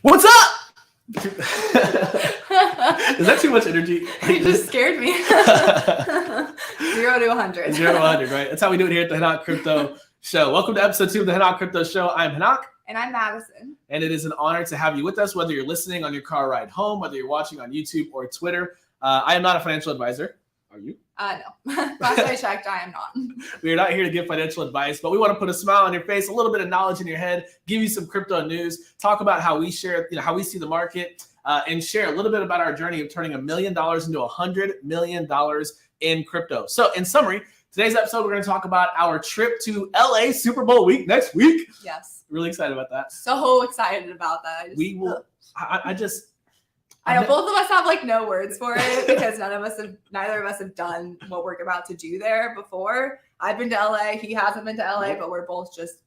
What's up? Is that too much energy? You just scared me. 0 to 100. 0 to 100, right? That's how we do it here at the Henok Crypto Show. Welcome to episode 2 of the Henok Crypto Show. I'm Henok. And I'm Madison. And it is an honor to have you with us, whether you're listening on your car ride home, whether you're watching on YouTube or Twitter. I am not a financial advisor. Are you? No. Last I checked, I am not. We are not here to give financial advice, but we want to put a smile on your face, a little bit of knowledge in your head, give you some crypto news, talk about how we share, how we see the market, and share a little bit about our journey of turning $1 million into $100 million in crypto. So in summary, today's episode, we're going to talk about our trip to LA Super Bowl week next week. Yes. Really excited about that. So excited about that. I know both of us have like no words for it because neither of us have done what we're about to do there before. I've been to LA. He hasn't been to LA, but we're both just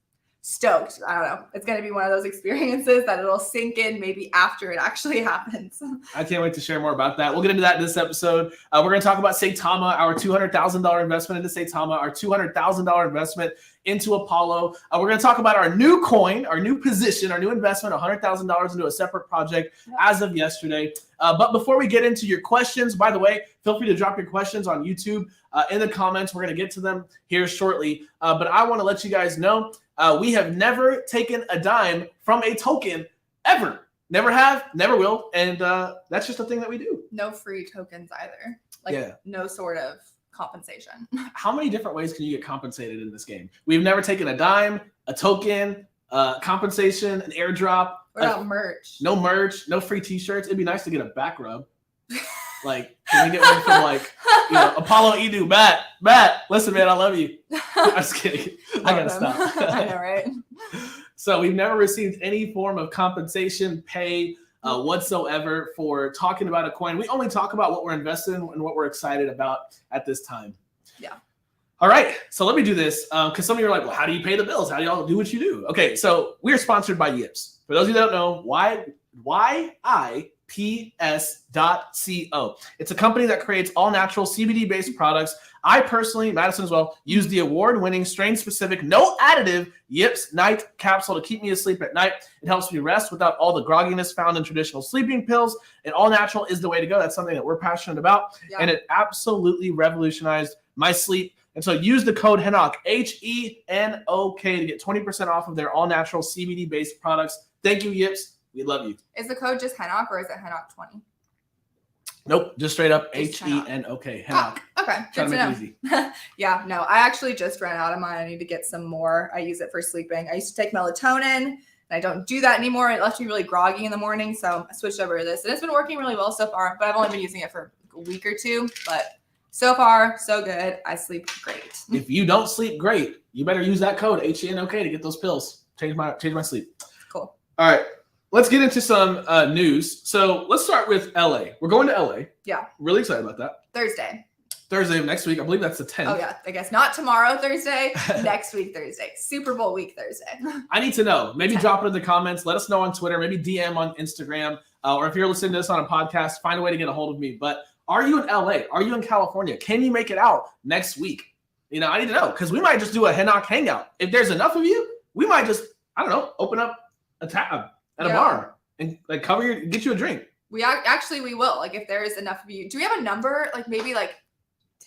stoked. I don't know. It's going to be one of those experiences that it'll sink in maybe after it actually happens. I can't wait to share more about that. We'll get into that in this episode. We're going to talk about Saitama, our $200,000 investment into Saitama, our $200,000 investment into Apollo. We're going to talk about our new coin, our new position, our new investment, $100,000 into a separate project as of yesterday. But before we get into your questions, by the way, feel free to drop your questions on YouTube in the comments. We're going to get to them here shortly. But I want to let you guys know we have never taken a dime from a token ever. Never have, never will. And that's just a thing that we do. No free tokens either. No sort of compensation. How many different ways can you get compensated in this game? We've never taken a dime, a token, compensation, an airdrop. What about merch? No merch, no free t-shirts. It'd be nice to get a back rub. Like, can we get one from Apollo Edu, Matt, listen, man, I love you. I'm just kidding. I gotta stop. I know, right? So we've never received any form of compensation, pay, whatsoever for talking about a coin. We only talk about what we're invested in and what we're excited about at this time. Yeah. All right. So let me do this because some of you are like, well, how do you pay the bills? How do y'all do what you do? Okay. So we are sponsored by Yips. For those of you that don't know, YIPS.co. It's a company that creates all natural CBD-based products. I personally, Madison as well, use the award-winning, strain-specific, no additive Yips night capsule to keep me asleep at night. It helps me rest without all the grogginess found in traditional sleeping pills. And all natural is the way to go. That's something that we're passionate about. Yeah. And it absolutely revolutionized my sleep. And so use the code HENOK, HENOK, to get 20% off of their all-natural CBD-based products. Thank you, Yips. We love you. Is the code just HENOK or is it HENOK20? Nope, just straight up HENOK. HENOK. Oh, okay, good to know. Easy. Yeah, no, I actually just ran out of mine. I need to get some more. I use it for sleeping. I used to take melatonin, and I don't do that anymore. It left me really groggy in the morning, so I switched over to this. And it's been working really well so far, but I've only been using it for a week or two. But so far, so good. I sleep great. If you don't sleep great, you better use that code HENOK to get those pills. Change my sleep. Cool. All right. Let's get into some news. So let's start with LA. We're going to LA. Yeah. Really excited about that. Thursday of next week. I believe that's the 10th. Oh, yeah. I guess not tomorrow, Thursday. Next week, Thursday. Super Bowl week, Thursday. I need to know. Maybe drop it in the comments. Let us know on Twitter. Maybe DM on Instagram. Or if you're listening to this on a podcast, find a way to get a hold of me. But are you in LA? Are you in California? Can you make it out next week? I need to know because we might just do a Henok hangout. If there's enough of you, we might just, open up a tab at a bar and get you a drink. We will. Like if there is enough of you. Do we have a number? Like maybe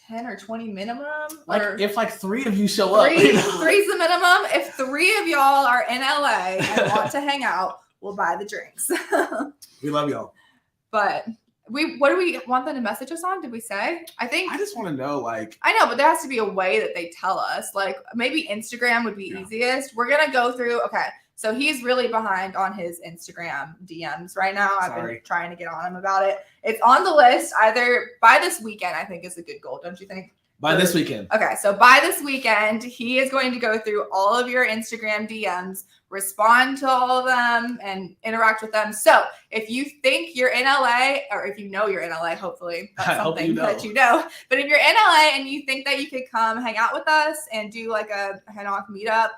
10 or 20 minimum? If 3 of you show up. Three's the minimum. If 3 of y'all are in LA and want to hang out, we'll buy the drinks. We love y'all. But what do we want them to message us on? Did we say? I just want to know, I know, but there has to be a way that they tell us. Maybe Instagram would be easiest. We're going to go through. Okay. So he's really behind on his Instagram DMs right now. I've been trying to get on him about it. It's on the list either by this weekend, I think is a good goal. Don't you think? By this weekend. Okay. So by this weekend, he is going to go through all of your Instagram DMs, respond to all of them and interact with them. So if you think you're in LA or if you know you're in LA, hopefully that's something that you know. But if you're in LA and you think that you could come hang out with us and do a Henok meetup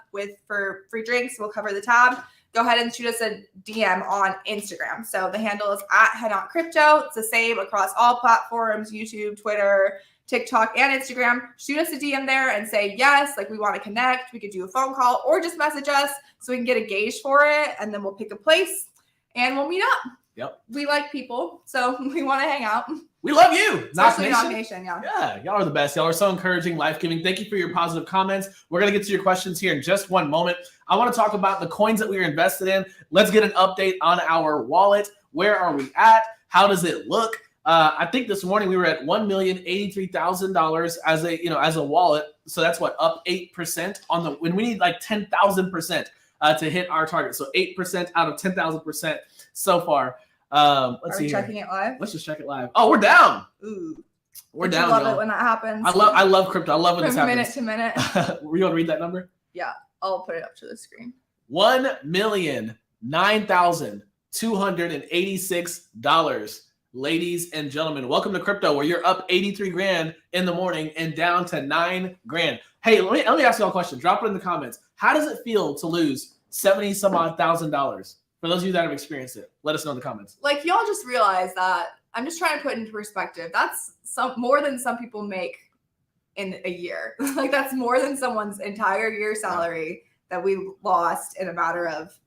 for free drinks, we'll cover the tab. Go ahead and shoot us a DM on Instagram. So the handle is @Henok Crypto. It's the same across all platforms, YouTube, Twitter, TikTok, and Instagram. Shoot us a DM there and say, yes, we want to connect. We could do a phone call or just message us so we can get a gauge for it. And then we'll pick a place and we'll meet up. Yep. We like people, so we want to hang out. We love you. Especially Knock Nation, yeah. Yeah, y'all are the best. Y'all are so encouraging, life-giving. Thank you for your positive comments. We're going to get to your questions here in just one moment. I want to talk about the coins that we are invested in. Let's get an update on our wallet. Where are we at? How does it look? I think this morning we were at $1,083,000 as a wallet. So that's what, up 8% on the when we need like 10,000% to hit our target. So 8% out of 10,000% so far. Let's see. Checking it live? Let's just check it live. Oh, we're down. Ooh. We're down. I love y'all. it when that happens. I love crypto. I love when this happens. From minute to minute. Were you going to read that number? Yeah, I'll put it up to the screen. $1,009,286. Ladies and gentlemen, welcome to crypto, where you're up 83 grand in the morning and down to 9 grand. Hey, let me ask you all a question. Drop it in the comments. How does it feel to lose $70,000? For those of you that have experienced it, let us know in the comments. Like, y'all just realize that I'm just trying to put into perspective. That's more than some people make in a year. Like, that's more than someone's entire year salary that we lost in a matter of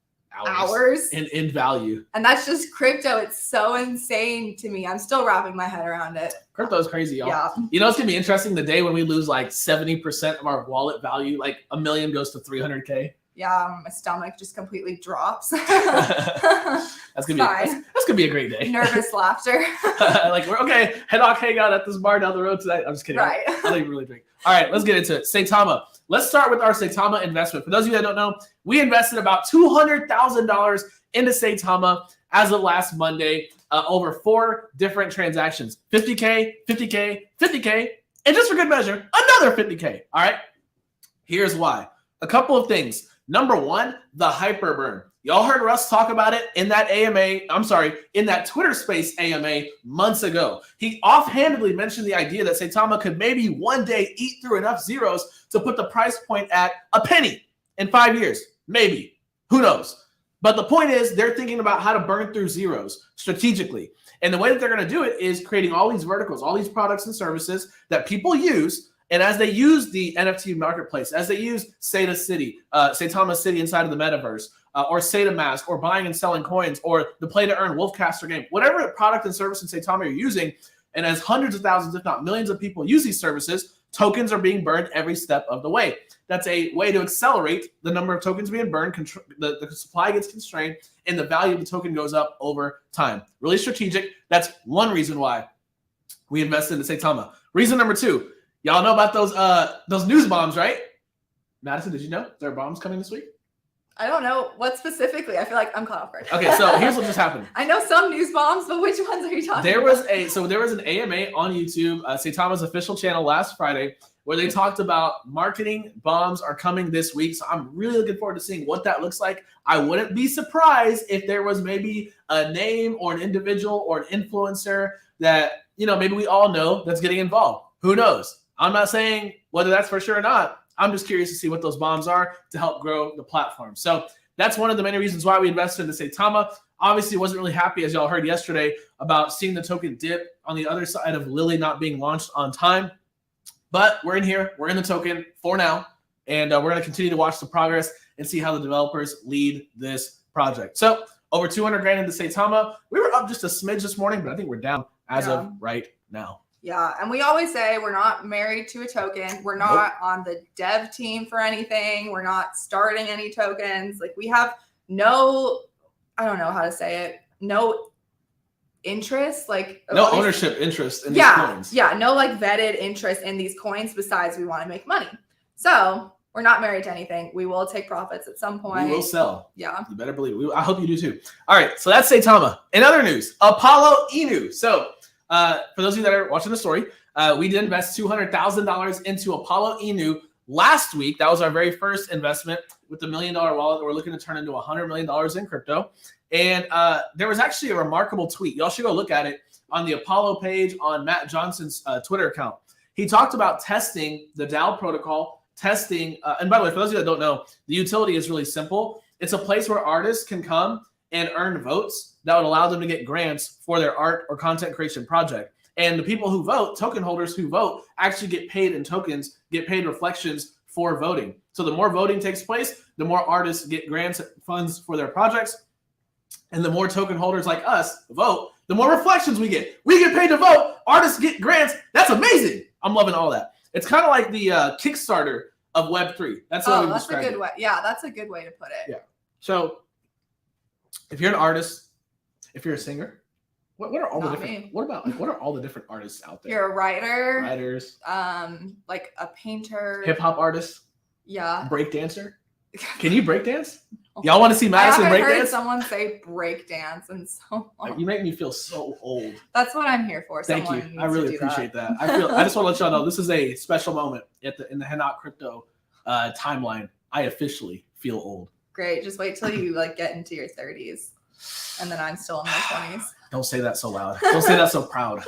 hours in value. And that's just crypto. It's so insane to me. I'm still wrapping my head around it. Crypto is crazy, y'all. Yeah. You know, it's going to be interesting the day when we lose like 70% of our wallet value, like $1 million goes to 300K. Yeah, my stomach just completely drops. That's gonna be a great day. Nervous laughter. Like, we're okay. Henok hang out at this bar down the road tonight. I'm just kidding. Right. I don't even really drink. All right, let's get into it. Saitama. Let's start with our Saitama investment. For those of you that don't know, we invested about $200,000 into Saitama as of last Monday, over 4 different transactions. 50K, 50K, 50K, and just for good measure, another 50K. All right. Here's why. A couple of things. Number one, the hyper burn. Y'all heard Russ talk about it in that in that Twitter Space AMA months ago. He offhandedly mentioned the idea that Saitama could maybe one day eat through enough zeros to put the price point at a penny in 5 years. Maybe. Who knows? But the point is, they're thinking about how to burn through zeros strategically. And the way that they're going to do it is creating all these verticals, all these products and services that people use. And as they use the NFT marketplace, as they use Saitama City inside of the metaverse, or Saitamask, or buying and selling coins, or the play-to-earn Wolfcaster game, whatever product and service in Saitama you're using, and as hundreds of thousands, if not millions of people use these services, tokens are being burned every step of the way. That's a way to accelerate the number of tokens being burned, the supply gets constrained, and the value of the token goes up over time. Really strategic. That's one reason why we invested in Saitama. Reason number two, y'all know about those news bombs, right? Madison, did you know there are bombs coming this week? I don't know what specifically. I feel like I'm caught off guard. Okay, so here's what just happened. I know some news bombs, but which ones are you talking There about? was an AMA on YouTube, Saitama's official channel last Friday, where they talked about marketing bombs are coming this week. So I'm really looking forward to seeing what that looks like. I wouldn't be surprised if there was maybe a name or an individual or an influencer that, maybe we all know that's getting involved. Who knows? I'm not saying whether that's for sure or not. I'm just curious to see what those bombs are to help grow the platform. So that's one of the many reasons why we invested into Saitama. Obviously, wasn't really happy, as y'all heard yesterday, about seeing the token dip on the other side of Lily not being launched on time. But we're in here. We're in the token for now. And we're going to continue to watch the progress and see how the developers lead this project. So over 200 grand into Saitama. We were up just a smidge this morning, but I think we're down as of right now. Yeah, and we always say we're not married to a token. We're not on the dev team for anything. We're not starting any tokens. Like, we have no, I don't know how to say it, no interest, like no ownership interest in these coins. Yeah, no like vetted interest in these coins besides we want to make money. So we're not married to anything. We will take profits at some point. We will sell. Yeah. You better believe it. I hope you do too. All right, so that's Saitama. In other news, Apollo Inu. So for those of you that are watching the story, we did invest $200,000 into Apollo Inu last week. That was our very first investment with the $1 million wallet that we're looking to turn into $100 million in crypto. And there was actually a remarkable tweet. Y'all should go look at it on the Apollo page on Matt Johnson's Twitter account. He talked about testing the DAO protocol, and by the way, for those of you that don't know, the utility is really simple. It's a place where artists can come and earn votes that would allow them to get grants for their art or content creation project. And the people who vote, token holders who vote, actually get paid in tokens, get paid reflections for voting. So the more voting takes place, the more artists get grants, funds for their projects. and the more token holders like us vote, the more reflections we get. We get paid to vote. Artists get grants. That's amazing. I'm loving all that. It's kind of like the Kickstarter of Web3. That's what that's a good way. Yeah, that's a good way to put it. Yeah. So if you're an artist, if you're a singer, what are all the different? What are all the different artists out there? You're a writer. Writers. Like a painter. Hip hop artist. Yeah. Break dancer. Can you break dance? Y'all want to see Madison break I haven't heard dance? someone say break dance and so long. You make me feel so old. That's what I'm here for. Thank you. I really appreciate that. I just want to let y'all know this is a special moment in the Henok crypto timeline. I officially feel old. Great. Just wait till you get into your 30s, and then I'm still in my 20s. Don't say that so loud. Don't say that so proud.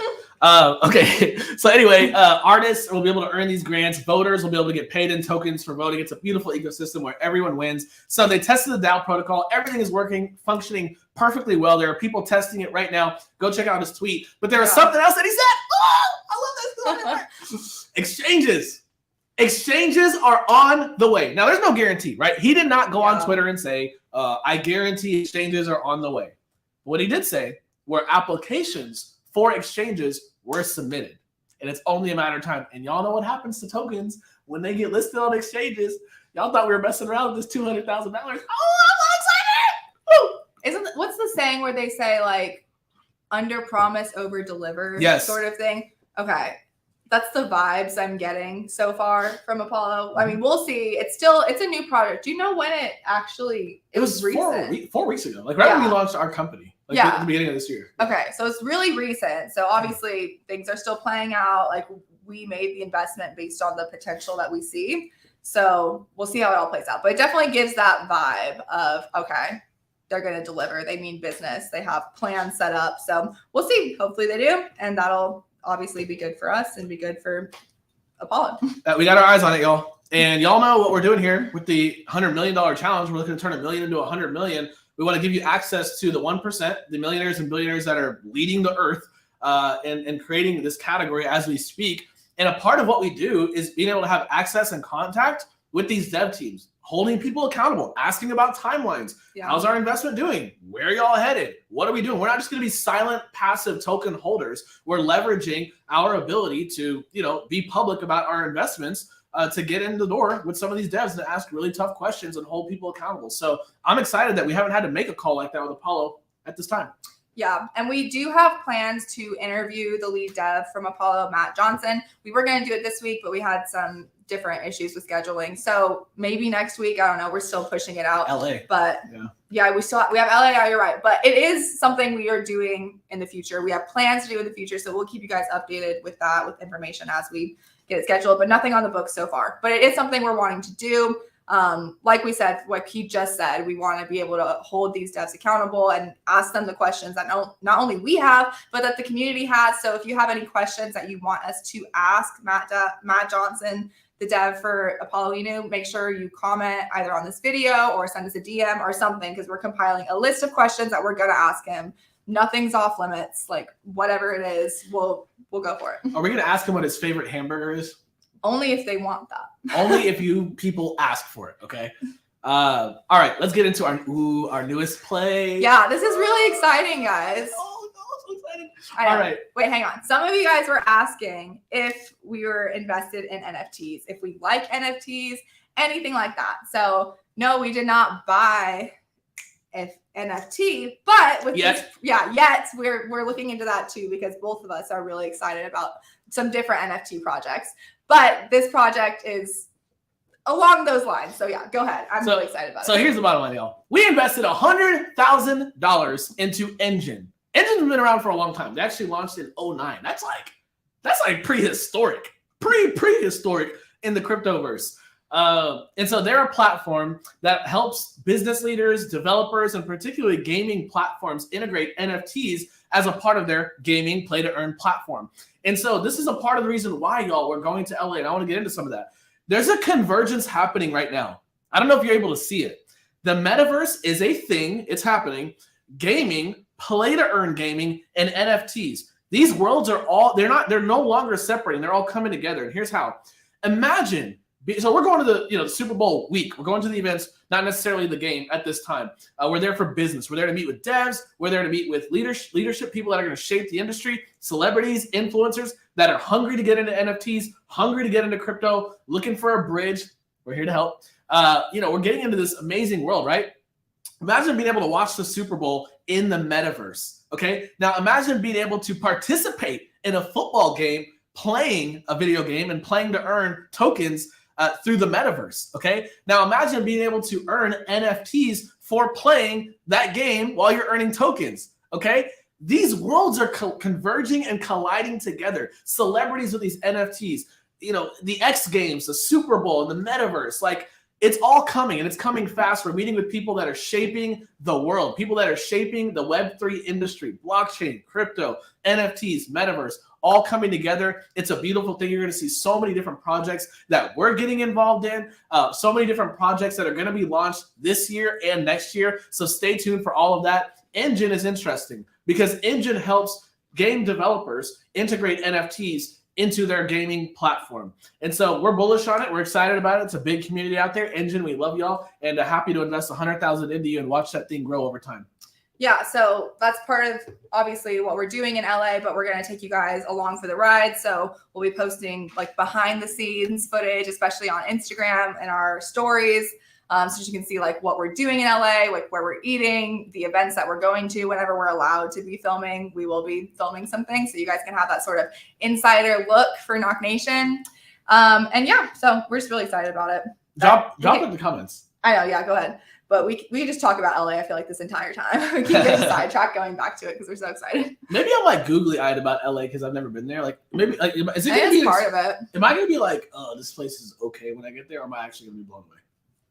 Okay. So anyway, artists will be able to earn these grants. Voters will be able to get paid in tokens for voting. It's a beautiful ecosystem where everyone wins. So they tested the DAO protocol. Everything is working, functioning perfectly well. There are people testing it right now. Go check out his tweet. But there was something else that he said. Oh, I love this. Exchanges are on the way. Now, there's no guarantee, right? He did not go on Twitter and say, I guarantee exchanges are on the way. What he did say were applications for exchanges were submitted. And it's only a matter of time. And y'all know what happens to tokens when they get listed on exchanges. Y'all thought we were messing around with this $200,000. Oh, I'm so excited! What's the saying where they say under promise, over deliver sort of thing? Okay. That's the vibes I'm getting so far from Apollo. I mean, we'll see. It's a new product. Do you know when it actually? It was recent. 4 weeks ago. When we launched our company. At the beginning of this year. Okay, so it's really recent. So obviously things are still playing out. We made the investment based on the potential that we see. So we'll see how it all plays out. But it definitely gives that vibe of, okay, they're going to deliver. They mean business. They have plans set up. So we'll see. Hopefully they do. And that'll obviously be good for us and be good for Apollo. We got our eyes on it, y'all. And y'all know what we're doing here with the $100 million challenge. We're looking to turn $1 million into $100 million. We want to give you access to the 1%, the millionaires and billionaires that are leading the earth and creating this category as we speak. And a part of what we do is being able to have access and contact with these dev teams, holding people accountable, asking about timelines. Yeah. How's our investment doing? Where are y'all headed? What are we doing? We're not just going to be silent, passive token holders. We're leveraging our ability to, be public about our investments to get in the door with some of these devs and ask really tough questions and hold people accountable. So I'm excited that we haven't had to make a call like that with Apollo at this time. Yeah, and we do have plans to interview the lead dev from Apollo, Matt Johnson. We were going to do it this week, but we had some different issues with scheduling. So maybe next week, I don't know. We're still pushing it out. LA. But we have LA. Yeah, you're right. But it is something we are doing in the future. We have plans to do in the future. So we'll keep you guys updated with that, with information as we get it scheduled, but nothing on the books so far. But it is something we're wanting to do. Like we said, what he just said, we want to be able to hold these devs accountable and ask them the questions that not only we have, but that the community has. So if you have any questions that you want us to ask Matt Johnson, the dev for Apollo Inu, make sure you comment either on this video or send us a DM or something, because we're compiling a list of questions that we're going to ask him. Nothing's off limits. Whatever it is, we'll go for it. Are we going to ask him what his favorite hamburger is? Only if they want that. Only if you people ask for it, okay? All right, let's get into our newest play. Yeah, this is really exciting, guys. Oh, so exciting. All right. Wait, hang on. Some of you guys were asking if we were invested in NFTs, if we like NFTs, anything like that. So, no, we did not buy NFT, but with we're looking into that too, because both of us are really excited about some different NFT projects. But this project is along those lines. So yeah, go ahead. I'm really excited about it. So here's the bottom line, y'all. We invested $100,000 into Engine. Engine's been around for a long time. They actually launched in 2009. That's like prehistoric in the cryptoverse. And so they're a platform that helps business leaders, developers, and particularly gaming platforms integrate NFTs as a part of their gaming play-to-earn platform. And so this is a part of the reason why, y'all, we're going to LA, and I want to get into some of that. There's a convergence happening right now. I don't know if you're able to see it. The metaverse is a thing. It's happening. Gaming, play-to-earn gaming, and NFTs. They're no longer separating. They're all coming together. And here's how. Imagine So we're going to the Super Bowl week. We're going to the events, not necessarily the game at this time. We're there for business. We're there to meet with devs. We're there to meet with leadership people that are going to shape the industry, celebrities, influencers that are hungry to get into NFTs, hungry to get into crypto, looking for a bridge. We're here to help. We're getting into this amazing world, right? Imagine being able to watch the Super Bowl in the metaverse, okay? Now imagine being able to participate in a football game, playing a video game and playing to earn tokens through the metaverse, okay? Now imagine being able to earn NFTs for playing that game while you're earning tokens, okay? These worlds are converging and colliding together. Celebrities with these NFTs, the X Games, the Super Bowl, and the metaverse, like it's all coming and it's coming fast. We're meeting with people that are shaping the world, people that are shaping the Web3 industry, blockchain, crypto, NFTs, metaverse, all coming together. It's a beautiful thing. You're going to see so many different projects that we're getting involved in, so many different projects that are going to be launched this year and next year. So stay tuned for all of that. Engine is interesting because Engine helps game developers integrate NFTs into their gaming platform. And so we're bullish on it. We're excited about it. It's a big community out there. Engine, we love y'all and happy to invest $100,000 into you and watch that thing grow over time. Yeah, so that's part of obviously what we're doing in LA, but we're going to take you guys along for the ride. So we'll be posting like behind the scenes footage, especially on Instagram and our stories. So you can see like what we're doing in LA, like where we're eating, the events that we're going to. Whenever we're allowed to be filming, we will be filming something. So you guys can have that sort of insider look for Knock Nation. And yeah, so we're just really excited about it. Drop it in the comments. I know, yeah, go ahead. But we can just talk about LA, I feel like, this entire time. We keep getting sidetracked going back to it because we're so excited. Maybe I'm like googly-eyed about LA because I've never been there. Like maybe like is it gonna be part of it? Am I gonna be like, oh, this place is okay when I get there, or am I actually gonna be blown away?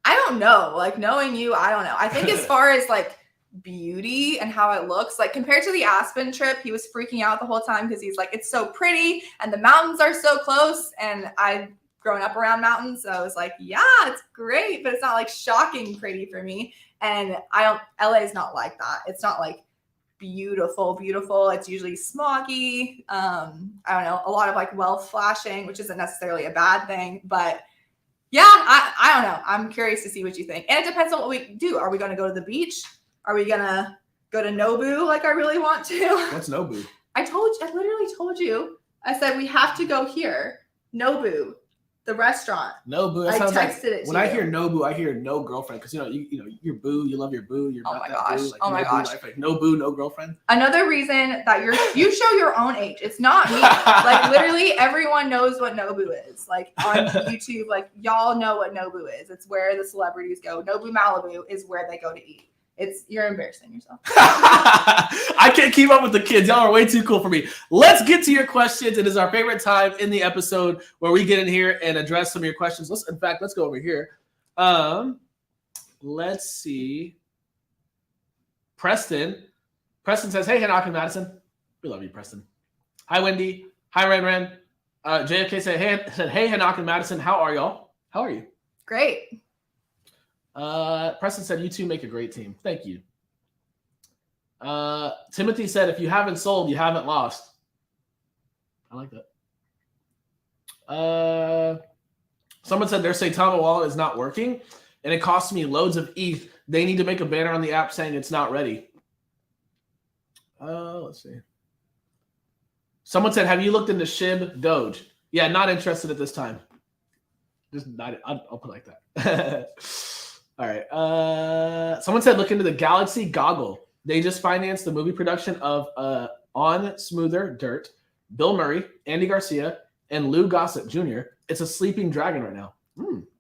I don't know. Like knowing you, I don't know. I think as far as like beauty and how it looks, like compared to the Aspen trip, he was freaking out the whole time because he's like, it's so pretty and the mountains are so close. And I've grown up around mountains, so I was like, yeah, it's great, but it's not like shocking pretty for me. And LA is not like that. It's not like beautiful. It's usually smoggy. I don't know, a lot of like wealth flashing, which isn't necessarily a bad thing, but yeah, I don't know. I'm curious to see what you think. And it depends on what we do. Are we going to go to the beach? Are we going to go to Nobu like I really want to? What's Nobu? I literally told you. I said we have to go here. Nobu, the restaurant. Nobu. I texted it to when I hear Nobu, I hear no girlfriend because your boo. You love your boo. You're oh my gosh. Boo. Like, oh my gosh. Like no boo, no girlfriend. Another reason that you show your own age. It's not me. Like literally everyone knows what Nobu is. Like on YouTube, like y'all know what Nobu is. It's where the celebrities go. Nobu Malibu is where they go to eat. You're embarrassing yourself. I can't keep up with the kids. Y'all are way too cool for me. Let's get to your questions. It is our favorite time in the episode where we get in here and address some of your questions. Let's go over here. Let's see. Preston says, hey, Henok and Madison. We love you, Preston. Hi, Wendy. Hi, Ren. JFK said, hey, Henok and Madison. How are y'all? How are you? Great. Preston said, you two make a great team. Thank you. Timothy said, if you haven't sold, you haven't lost. I like that. Someone said their Saitama wallet is not working and it costs me loads of ETH. They need to make a banner on the app saying it's not ready. Let's see. Someone said, have you looked into SHIB Doge? Yeah, not interested at this time. Just not, I'll put it like that. All right. Someone said, look into the Galaxy Goggle. They just financed the movie production of On Smoother Dirt, Bill Murray, Andy Garcia, and Lou Gossett Jr. It's a sleeping dragon right now.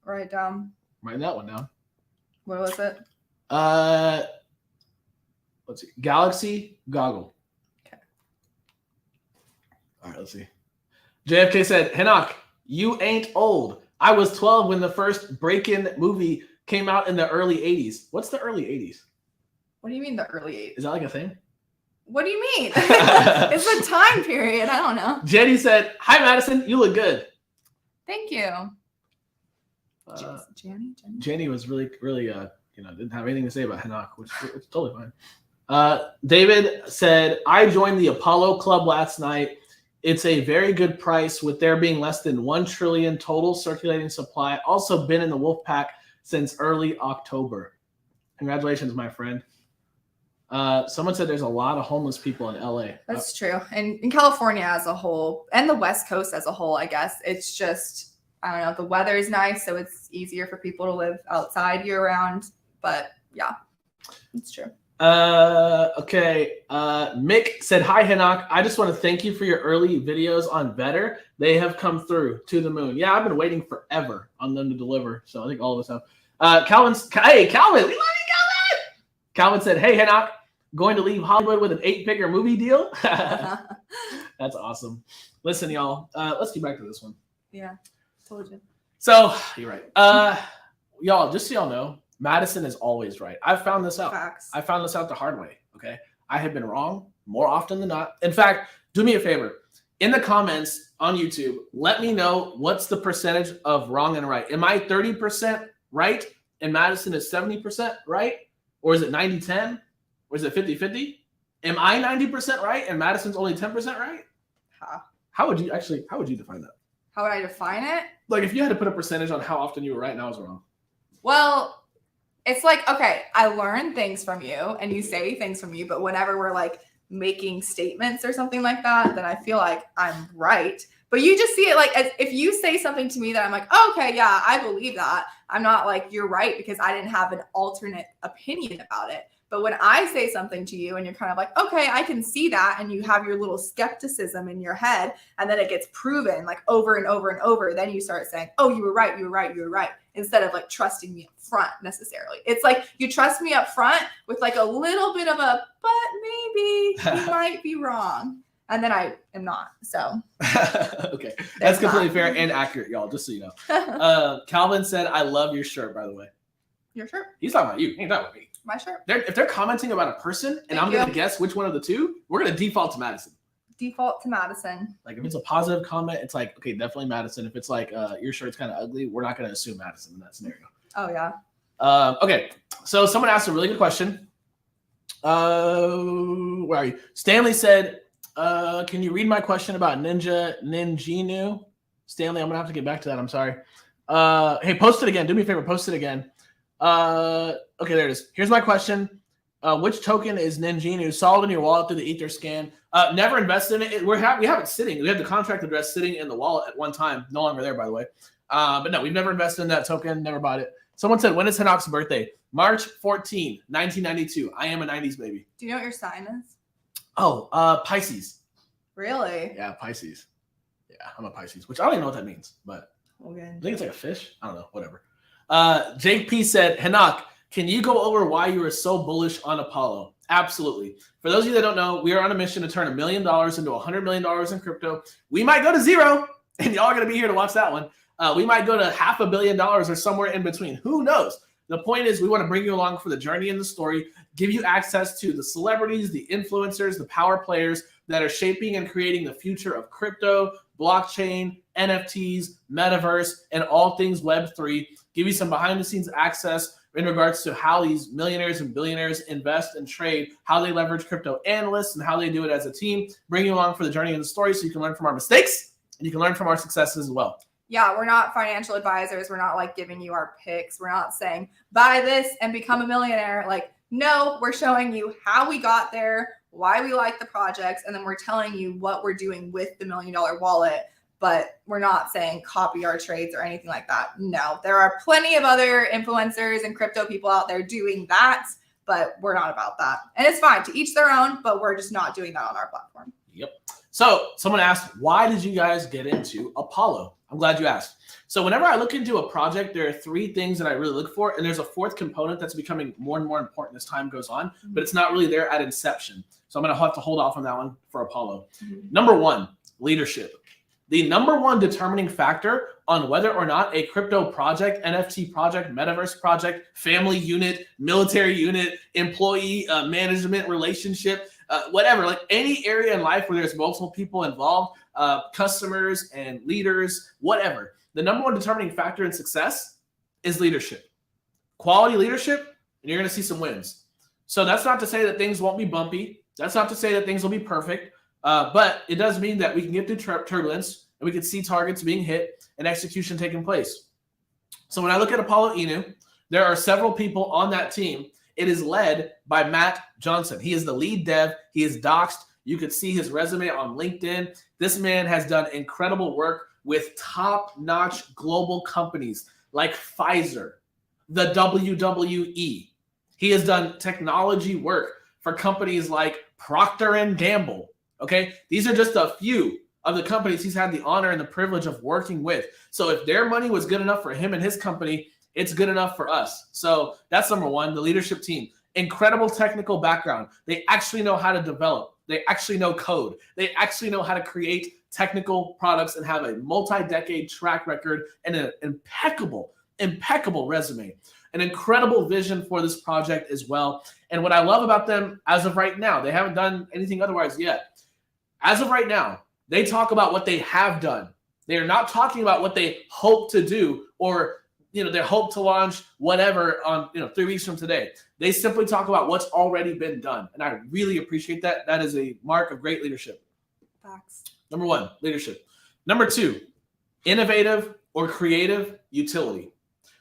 Write down. Write that one down. What was it? Let's see. Galaxy Goggle. Okay. All right, let's see. JFK said, Henok, you ain't old. I was 12 when the first Break-In movie came out in the early 80s. What's the early 80s? What do you mean the early 80s? Is that like a thing? What do you mean? It's a time period. I don't know. Jenny said, hi, Madison. You look good. Thank you. Jenny was really, didn't have anything to say about Henok, which is totally fine. David said, I joined the Apollo Club last night. It's a very good price with there being less than 1 trillion total circulating supply. Also been in the wolf pack since early October. Congratulations, my friend. Someone said there's a lot of homeless people in LA. That's true. And in California as a whole, and the West Coast as a whole, I guess, it's just, I don't know, the weather is nice, so it's easier for people to live outside year round. But yeah, it's true. Okay. Mick said, hi, Henok. I just want to thank you for your early videos on Vetter. They have come through to the moon. Yeah, I've been waiting forever on them to deliver. So I think all of us have. Hey, Calvin, we love you, Calvin. Calvin said, hey, Henok, going to leave Hollywood with an 8-figure movie deal. That's awesome. Listen, y'all, let's get back to this one. Yeah, told you. So you're right. Y'all, just so y'all know, Madison is always right. I've found this out. Facts. I found this out the hard way, okay? I have been wrong more often than not. In fact, do me a favor. In the comments on YouTube, let me know what's the percentage of wrong and right. Am I 30% right and Madison is 70% right? Or is it 90-10? Or is it 50-50? Am I 90% right and Madison's only 10% right? How would you define that? How would I define it? Like if you had to put a percentage on how often you were right and I was wrong. Well, it's like, okay, I learn things from you and you say things from you, but whenever we're like making statements or something like that, then I feel like I'm right. But you just see it like, as if you say something to me that I'm like, oh, okay, yeah, I believe that. I'm not like, you're right because I didn't have an alternate opinion about it. But when I say something to you and you're kind of like, okay, I can see that. And you have your little skepticism in your head and then it gets proven like over and over and over. Then you start saying, oh, you were right. You were right. You were right. Instead of like trusting me up front necessarily. It's like you trust me up front with like a little bit of a, but maybe you might be wrong. And then I am not. So. Okay. That's completely fair and accurate, y'all, just so you know. Calvin said, I love your shirt, by the way. Your shirt? He's talking about you. He ain't talking about me. My shirt. If they're commenting about a person and I'm going to guess which one of the two, we're going to default to Madison. Default to Madison. Like if it's a positive comment, it's like, okay, definitely Madison. If it's like your shirt's kind of ugly, we're not going to assume Madison in that scenario. Oh, yeah. Okay. So someone asked a really good question. Where are you? Stanley said, can you read my question about Ninjinu? Stanley, I'm going to have to get back to that. I'm sorry. Hey, post it again. Do me a favor. Post it again. Okay, there it is. Here's my question. Which token is Ninjinu? Solid in your wallet through the Ether scan. Never invested in it. We have it sitting. We have the contract address sitting in the wallet at one time. No longer there, by the way. But no, we've never invested in that token. Never bought it. Someone said, when is Henok's birthday? March 14, 1992. I am a 90s baby. Do you know what your sign is? Oh, Pisces. Really? Yeah, Pisces. Yeah, I'm a Pisces, which I don't even know what that means, but okay. I think it's like a fish. I don't know, whatever. Jake P said, Henok, can you go over why you were so bullish on Apollo? Absolutely. For those of you that don't know, we are on a mission to turn $1 million into $100 million in crypto. We might go to zero, and y'all are going to be here to watch that one. We might go to $500 million or somewhere in between. Who knows? The point is we want to bring you along for the journey and the story, give you access to the celebrities, the influencers, the power players that are shaping and creating the future of crypto, blockchain, NFTs, metaverse, and all things Web3. Give you some behind-the-scenes access in regards to how these millionaires and billionaires invest and trade, how they leverage crypto analysts, and how they do it as a team. Bring you along for the journey and the story so you can learn from our mistakes and you can learn from our successes as well. Yeah, we're not financial advisors. We're not like giving you our picks. We're not saying buy this and become a millionaire. Like, no, we're showing you how we got there, why we like the projects, and then we're telling you what we're doing with the $1 million wallet. But we're not saying copy our trades or anything like that. No, there are plenty of other influencers and crypto people out there doing that, but we're not about that. And it's fine, to each their own, but we're just not doing that on our platform. Yep. So someone asked, why did you guys get into Apollo? I'm glad you asked. So whenever I look into a project, there are 3 things that I really look for. And there's a 4th component that's becoming more and more important as time goes on, but it's not really there at inception. So I'm going to have to hold off on that one for Apollo. Number 1, leadership. The number 1 determining factor on whether or not a crypto project, NFT project, metaverse project, family unit, military unit, employee management relationship, whatever, like any area in life where there's multiple people involved, customers and leaders, whatever. The number 1 determining factor in success is leadership. Quality leadership, and you're going to see some wins. So that's not to say that things won't be bumpy. That's not to say that things will be perfect. But it does mean that we can get through turbulence and we can see targets being hit and execution taking place. So when I look at Apollo Inu, there are several people on that team. It is led by Matt Johnson. He is the lead dev. He is doxed. You could see his resume on LinkedIn. This man has done incredible work with top-notch global companies like Pfizer, the WWE. He has done technology work for companies like Procter & Gamble. Okay, these are just a few of the companies he's had the honor and the privilege of working with. So if their money was good enough for him and his company, it's good enough for us. So that's number one, the leadership team. Incredible technical background. They actually know how to develop. They actually know code. They actually know how to create technical products and have a multi-decade track record and an impeccable resume. An incredible vision for this project as well. And what I love about them as of right now, they haven't done anything otherwise yet. As of right now, they talk about what they have done. They are not talking about what they hope to do or they hope to launch whatever on 3 weeks from today. They simply talk about what's already been done. And I really appreciate that. That is a mark of great leadership. Facts. Number one, leadership. Number two, innovative or creative utility.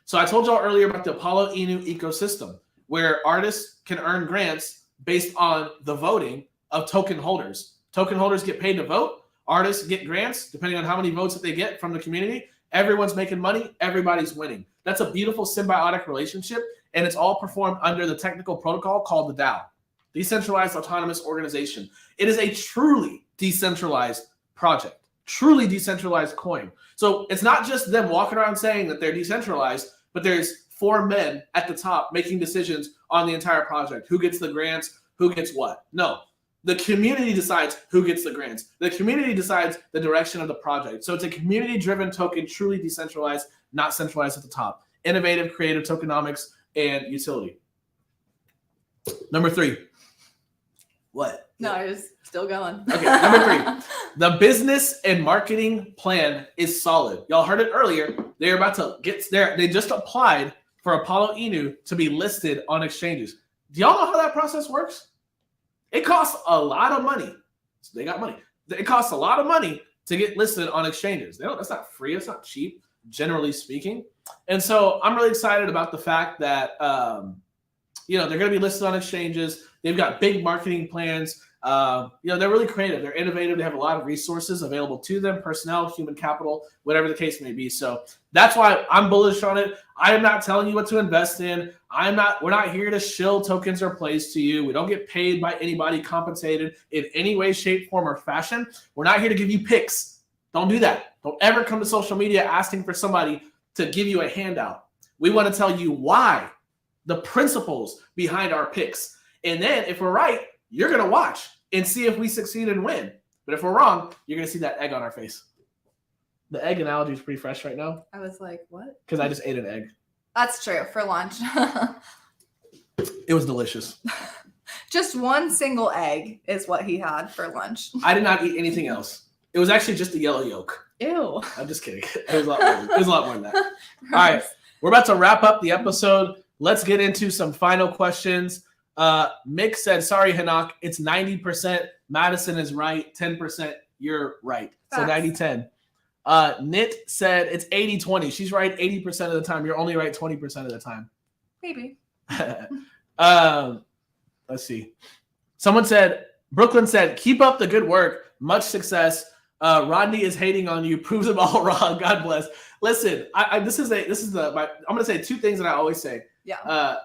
So I told y'all earlier about the Apollo Inu ecosystem, where artists can earn grants based on the voting of token holders. Token holders get paid to vote. Artists get grants depending on how many votes that they get from the community. Everyone's making money. Everybody's winning. That's a beautiful symbiotic relationship, and it's all performed under the technical protocol called the DAO, Decentralized Autonomous Organization. It is a truly decentralized project, truly decentralized coin. So it's not just them walking around saying that they're decentralized, but there's 4 men at the top making decisions on the entire project. Who gets the grants? Who gets what? No. The community decides who gets the grants. The community decides the direction of the project. So it's a community-driven token, truly decentralized, not centralized at the top. Innovative, creative tokenomics, and utility. Number 3. What? No, I was still going. Okay, number 3. The business and marketing plan is solid. Y'all heard it earlier. They're about to get there. They just applied for Apollo Inu to be listed on exchanges. Do y'all know how that process works? It costs a lot of money. So they got money. It costs a lot of money to get listed on exchanges. That's not free. It's not cheap, generally speaking. And so I'm really excited about the fact that, they're going to be listed on exchanges. They've got big marketing plans. They're really creative. They're innovative. They have a lot of resources available to them, personnel, human capital, whatever the case may be. So that's why I'm bullish on it. I am not telling you what to invest in. We're not here to shill tokens or plays to you. We don't get paid by anybody, compensated in any way, shape, form, or fashion. We're not here to give you picks. Don't do that. Don't ever come to social media asking for somebody to give you a handout. We want to tell you why, the principles behind our picks. And then if we're right, you're going to watch and see if we succeed and win. But if we're wrong, you're going to see that egg on our face. The egg analogy is pretty fresh right now. I was like, what? Because I just ate an egg. That's true, for lunch. It was delicious. Just one single egg is what he had for lunch. I did not eat anything else. It was actually just the yellow yolk. Ew. I'm just kidding. It was a lot more than that. All right. We're about to wrap up the episode. Let's get into some final questions. Mick said, sorry, Henok, it's 90%. Madison is right. 10%, you're right. So 90-10. Nit said it's 80-20. She's right 80% of the time. You're only right 20% of the time. Maybe. Let's see. Brooklyn said, keep up the good work. Much success. Rodney is hating on you. Proves them all wrong. God bless. Listen, I'm going to say 2 things that I always say. Yeah.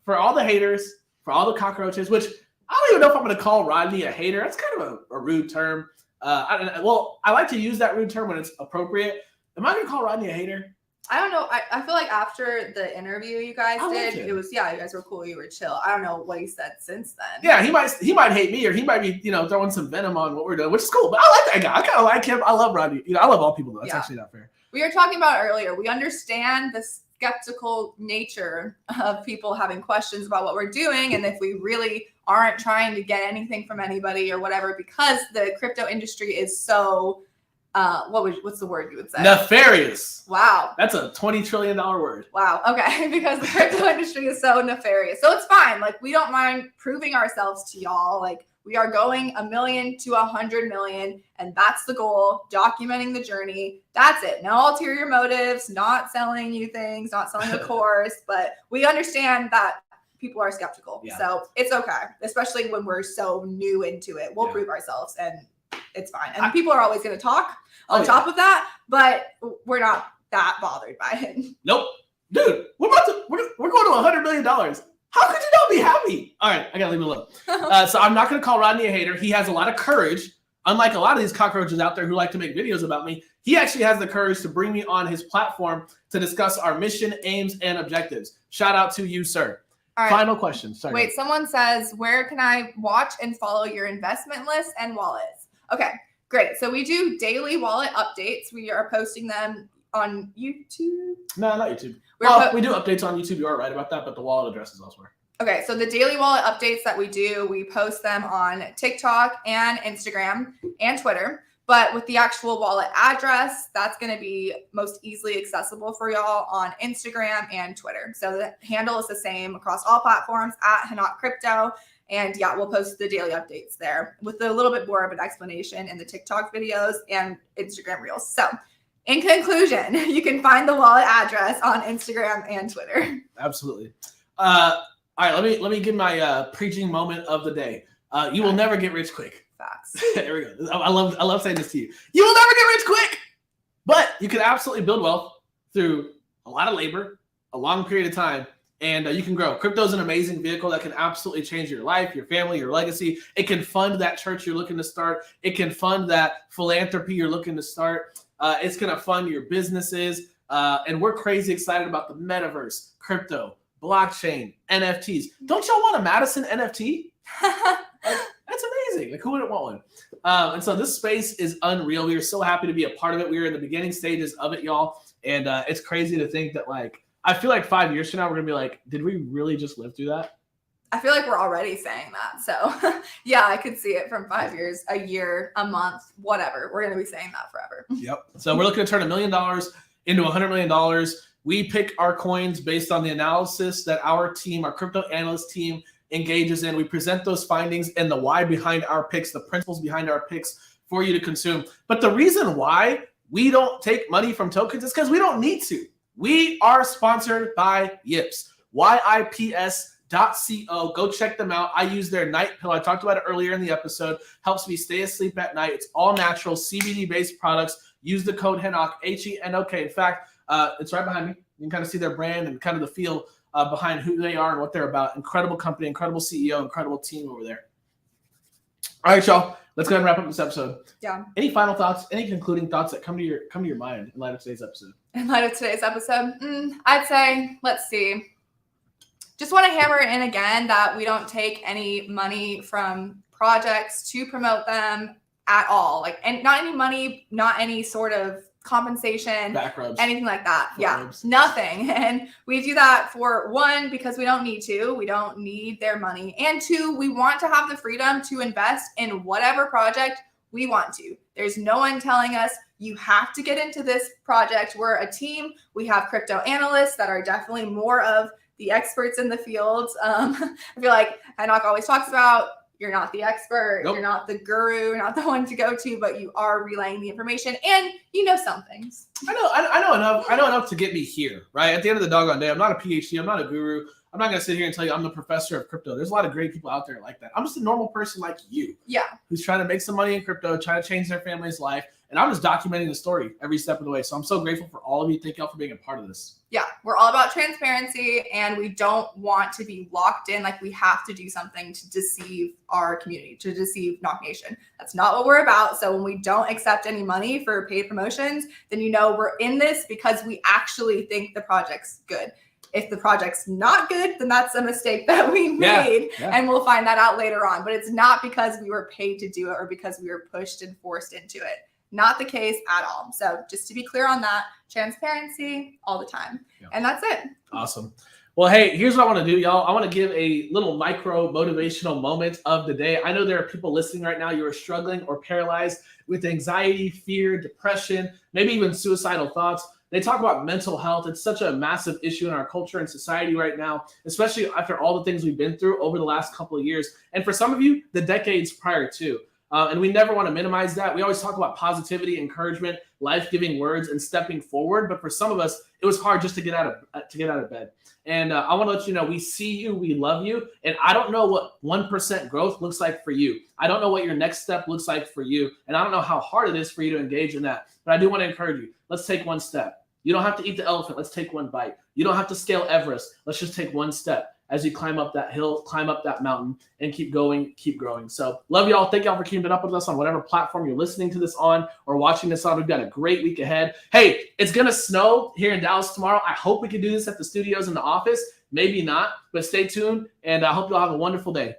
For all the haters, for all the cockroaches, which I don't even know if I'm going to call Rodney a hater. That's kind of a rude term. I like to use that rude term when it's appropriate. Am I going to call Rodney a hater? I don't know. I feel like after the interview you guys did, it was, you guys were cool. You were chill. I don't know what he said since then. Yeah, he might hate me, or he might be, throwing some venom on what we're doing, which is cool. But I like that guy. I kind of like him. I love Rodney. I love all people, though. That's actually not fair. We were talking about it earlier. We understand the skeptical nature of people having questions about what we're doing, and if we really aren't trying to get anything from anybody or whatever, because the crypto industry is so what's the word you would say? Nefarious. Wow. That's a $20 trillion word. Wow. Okay. Because the crypto industry is so nefarious. So it's fine. Like, we don't mind proving ourselves to y'all. Like, We are going 1 million to 100 million, and that's the goal, documenting the journey. That's it. No ulterior motives, not selling you things, not selling a course, but we understand that people are skeptical. Yeah. So it's okay, especially when we're so new into it. We'll prove ourselves, and it's fine. And people are always going to talk on top of that, but we're not that bothered by it. Nope. Dude, we're going to $100 million. How could you not be happy? All right, I got to leave it alone. So I'm not going to call Rodney a hater. He has a lot of courage. Unlike a lot of these cockroaches out there who like to make videos about me, he actually has the courage to bring me on his platform to discuss our mission, aims, and objectives. Shout out to you, sir. All right. Final question. Sorry. Wait, someone says, where can I watch and follow your investment list and wallets? Okay, great. So we do daily wallet updates. We are posting them on YouTube. No, not YouTube. We do updates on YouTube. You are right about that, but the wallet address is elsewhere. Okay, so the daily wallet updates that we do, we post them on TikTok and Instagram and Twitter. But with the actual wallet address, that's going to be most easily accessible for y'all on Instagram and Twitter. So the handle is the same across all platforms at Henok Crypto. And yeah, we'll post the daily updates there with a little bit more of an explanation in the TikTok videos and Instagram Reels. So in conclusion, you can find the wallet address on Instagram and Twitter. Absolutely. All right, let me give my preaching moment of the day. You will never get rich quick. Facts. There we go. I love saying this to you. You will never get rich quick, but you can absolutely build wealth through a lot of labor, a long period of time, and you can grow. Crypto is an amazing vehicle that can absolutely change your life, your family, your legacy. It can fund that church you're looking to start. It can fund that philanthropy you're looking to start. It's going to fund your businesses. And we're crazy excited about the metaverse, crypto, blockchain, NFTs. Don't y'all want a Madison NFT? That's amazing. Like, who wouldn't want one? And so this space is unreal. We are so happy to be a part of it. We are in the beginning stages of it, y'all. And it's crazy to think that, like, I feel like 5 years from now, we're going to be like, did we really just live through that? I feel like we're already saying that. So yeah, I could see it from 5 years, a year, a month, whatever. We're going to be saying that forever. Yep. So we're looking to turn $1 million into $100 million. We pick our coins based on the analysis that our team, our crypto analyst team, engages in. We present those findings and the why behind our picks, the principles behind our picks for you to consume. But the reason why we don't take money from tokens is because we don't need to. We are sponsored by Yips, YIPS.co. Go check them out. I use their night pill. I talked about it earlier in the episode. Helps me stay asleep at night. It's all natural CBD-based products. Use the code Henok, HENOK. In fact, it's right behind me. You can kind of see their brand and kind of the feel behind who they are and what they're about. Incredible company, incredible CEO, incredible team over there. All right, y'all. Let's go ahead and wrap up this episode. Yeah. Any final thoughts? Any concluding thoughts that come to your mind in light of today's episode? In light of today's episode, I'd say, let's see. Just want to hammer in again that we don't take any money from projects to promote them at all. Like, and not any money, not any sort of compensation, Back rubs, anything like that. Yeah, rubs. Nothing. And we do that for one, because we don't need to. We don't need their money. And two, we want to have the freedom to invest in whatever project we want to. There's no one telling us you have to get into this project. We're a team. We have crypto analysts that are definitely more of the experts in the field. I feel like Henok always talks about, you're not the expert, You're not the guru, you're not the one to go to, but you are relaying the information and you know some things. I know enough to get me here, right? At the end of the doggone day, I'm not a PhD, I'm not a guru. I'm not going to sit here and tell you I'm the professor of crypto. There's a lot of great people out there like that. I'm just a normal person like you. Yeah. Who's trying to make some money in crypto, trying to change their family's life. And I'm just documenting the story every step of the way. So I'm so grateful for all of you. Thank y'all for being a part of this. Yeah. We're all about transparency, and we don't want to be locked in like we have to do something to deceive our community, to deceive Knock Nation. That's not what we're about. So when we don't accept any money for paid promotions, then you know we're in this because we actually think the project's good. If the project's not good, then that's a mistake that we made, and we'll find that out later on. But it's not because we were paid to do it or because we were pushed and forced into it. Not the case at all. So just to be clear on that, transparency all the time. Yeah. And that's it. Awesome. Well, hey, here's what I want to do, y'all. I want to give a little micro motivational moment of the day. I know there are people listening right now. You are struggling or paralyzed with anxiety, fear, depression, maybe even suicidal thoughts. They talk about mental health. It's such a massive issue in our culture and society right now, especially after all the things we've been through over the last couple of years. And for some of you, the decades prior to. And we never want to minimize that. We always talk about positivity, encouragement, life-giving words, and stepping forward. But for some of us, it was hard just to get out of bed. And I want to let you know, we see you, we love you, and I don't know what 1% growth looks like for you. I don't know what your next step looks like for you, and I don't know how hard it is for you to engage in that. But I do want to encourage you. Let's take one step. You don't have to eat the elephant. Let's take one bite. You don't have to scale Everest. Let's just take one step as you climb up that hill, climb up that mountain, and keep going, keep growing. So love y'all. Thank y'all for keeping up with us on whatever platform you're listening to this on or watching this on. We've got a great week ahead. Hey, it's going to snow here in Dallas tomorrow. I hope we can do this at the studios in the office. Maybe not, but stay tuned, and I hope y'all have a wonderful day.